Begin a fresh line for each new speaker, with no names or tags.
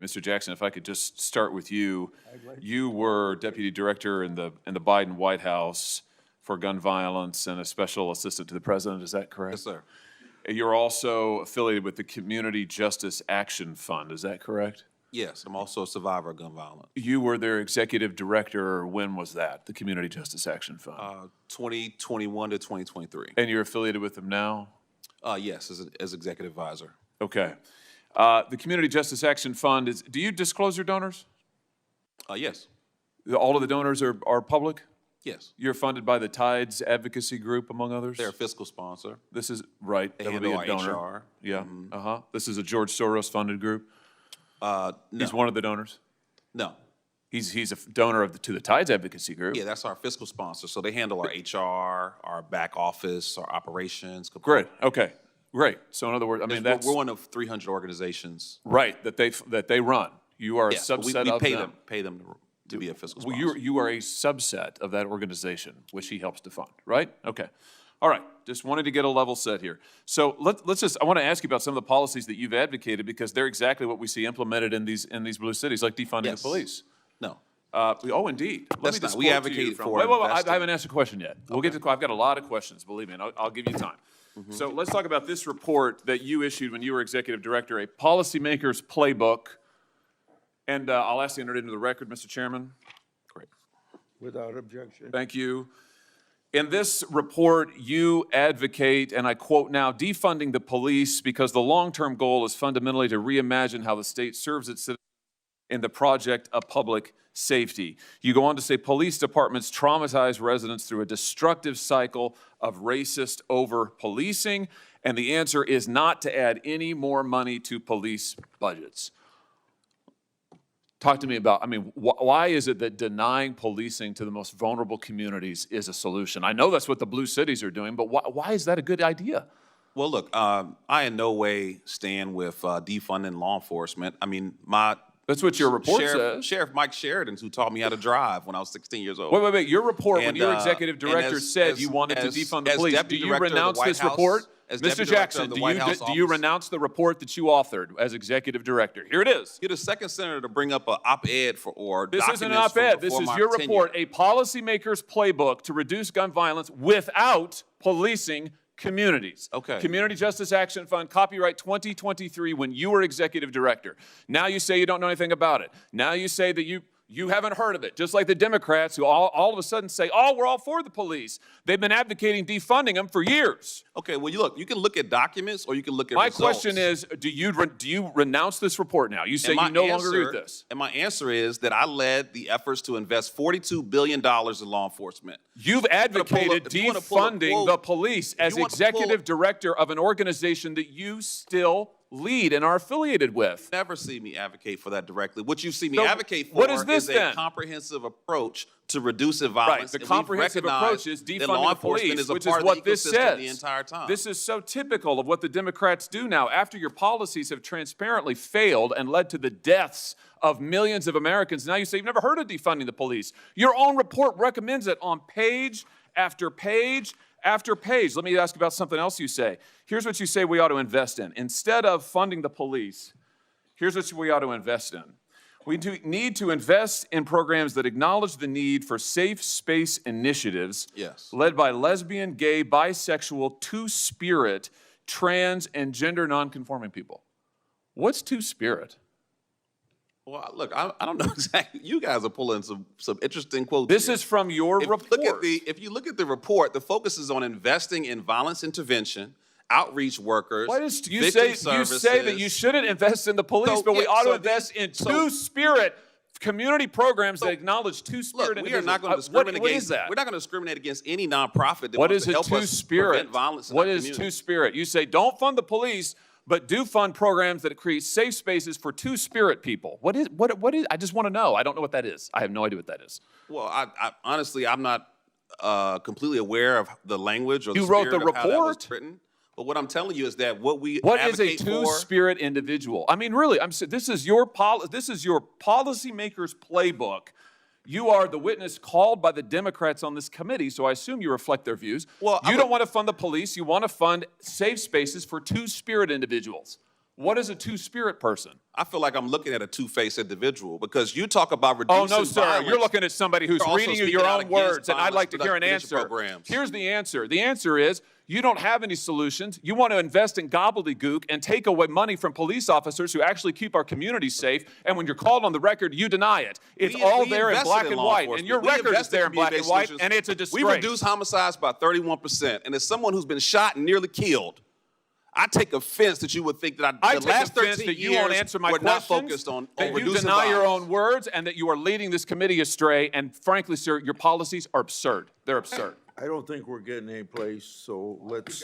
Mr. Jackson, if I could just start with you. You were deputy director in the Biden White House for gun violence and a special assistant to the president. Is that correct?
Yes, sir.
You're also affiliated with the Community Justice Action Fund. Is that correct?
Yes, I'm also a survivor of gun violence.
You were their executive director. When was that? The Community Justice Action Fund.
2021 to 2023.
And you're affiliated with them now?
Yes, as executive advisor.
Okay. The Community Justice Action Fund is. Do you disclose your donors?
Yes.
All of the donors are public?
Yes.
You're funded by the Tides Advocacy Group, among others?
They're a fiscal sponsor.
This is right.
They
That would
handle
be a
our
donor.
HR.
Yeah. This is a George Soros funded group.
No.
He's one of the donors.
No.
He's a donor to the Tides Advocacy Group.
Yeah, that's our fiscal sponsor. So they handle our HR, our back office, our operations.
Great. Okay. Great. So in other words, I mean that's
we're one of 300 organizations.
right that they run. You are a
Yes, but
subset
we
of
pay
them.
pay them to be a fiscal
Well,
sponsor.
you are a subset of that organization, which he helps to fund, right? Okay. All right. Just wanted to get a level set here. So let's just, I want to ask you about some of the policies that you've advocated because they're exactly what we see implemented in these blue cities, like defunding the police.
No.
Oh, indeed. Let me just
we
quote to
advocate
you from,
for
wait, I
investing.
haven't asked a question yet. We'll get to, I've got a lot of questions, believe me, and I'll give you time. So let's talk about this report that you issued when you were executive director, a policymaker's playbook. And I'll ask to enter it into the record, Mr. Chairman. Great.
Without objection.
Thank you. In this report, you advocate, and I quote now, defunding the police because the long-term goal is fundamentally to reimagine how the state serves its citizens in the project of public safety. You go on to say police departments traumatize residents through a destructive cycle of racist over-policing, and the answer is not to add any more money to police budgets. Talk to me about, I mean, why is it that denying policing to the most vulnerable communities is a solution? I know that's what the blue cities are doing, but why is that a good idea?
Well, look, I in no way stand with defunding law enforcement. I mean,
That's what your report says.
Sheriff Mike Sheridan, who taught me how to drive when I was 16 years old.
Wait. Your report, when you were executive director, said you wanted to defund the police. Do you renounce this report? Mr. Jackson, do you renounce the report that you authored as executive director? Here it is.
You're the second senator to bring up an op-ed or
this isn't an op-ed. This is your report, a policymaker's playbook to reduce gun violence without policing communities.
Okay.
Community Justice Action Fund, copyright 2023, when you were executive director. Now you say you don't know anything about it. Now you say that you haven't heard of it, just like the Democrats who all of a sudden say, oh, we're all for the police. They've been advocating defunding them for years.
Okay, well, you can look at documents or you can look at results.
My question is, do you renounce this report now? You say you no longer agree with this.
And my answer is that I led the efforts to invest $42 billion in law enforcement.
You've advocated defunding the police as executive director of an organization that you still lead and are affiliated with.
Never see me advocate for that directly. What you see me advocate for is a comprehensive approach to reducing violence.
Right, the comprehensive approach is defunding the police, which is what this says
the entire time.
This is so typical of what the Democrats do now. After your policies have transparently failed and led to the deaths of millions of Americans, now you say you've never heard of defunding the police. Your own report recommends it on page after page after page. Let me ask about something else you say. Here's what you say we ought to invest in. Instead of funding the police, here's what we ought to invest in. We need to invest in programs that acknowledge the need for safe space initiatives led by lesbian, gay, bisexual, two-spirit, trans, and gender nonconforming people. What's two-spirit?
Well, look, I don't know exactly. You guys are pulling some interesting quotes.
This is from your report.
If you look at the report, the focus is on investing in violence intervention, outreach workers,
you say that you shouldn't invest in the police, but we ought to invest in two-spirit community programs that acknowledge two-spirit individuals.
We are not going to discriminate
what is that?
We're not going to discriminate against any nonprofit that
what
wants
is
to help us prevent violence in our community.
What is two-spirit? You say don't fund the police, but do fund programs that create safe spaces for two-spirit people. What is? I just want to know. I don't know what that is. I have no idea what that is.
Well, I honestly, I'm not completely aware of the language or the
spirit
of how that was
report?
written. But what I'm telling you is that what
is a two-spirit individual? I mean, really, this is your policymaker's playbook. You are the witness called by the Democrats on this committee, so I assume you reflect their views. Well, you don't want to fund the police. You want to fund safe spaces for two-spirit individuals. What is a two-spirit person?
I feel like I'm looking at a two-faced individual because you talk about
Oh,
reducing
no, sir.
violence.
You're looking at somebody who's
You're also
reading you
speaking
your
out
own
against
words, and I'd like to hear an
violence
answer.
programs.
Here's the answer. The answer is you don't have any solutions. You want to invest in gobbledygook and take away money from police officers who actually keep our communities safe, and when you're called on the record, you deny it. It's all there in
invested
black
in
and
law
white,
enforcement.
and your
We
record is
invested
there
in
in black and
community-based
white,
solutions.
and it's a disgrace.
We reduced homicides by 31%, and as someone who's been shot and nearly killed, I take offense that you would think that
I
the
take
last
offense
13
that you
years
won't answer my
we're not
questions,
focused on
that you
reducing
deny your
violence.
own words, and that you are leading this committee astray. And frankly, sir, your policies are absurd. They're absurd.
I don't think we're getting any place, so let's,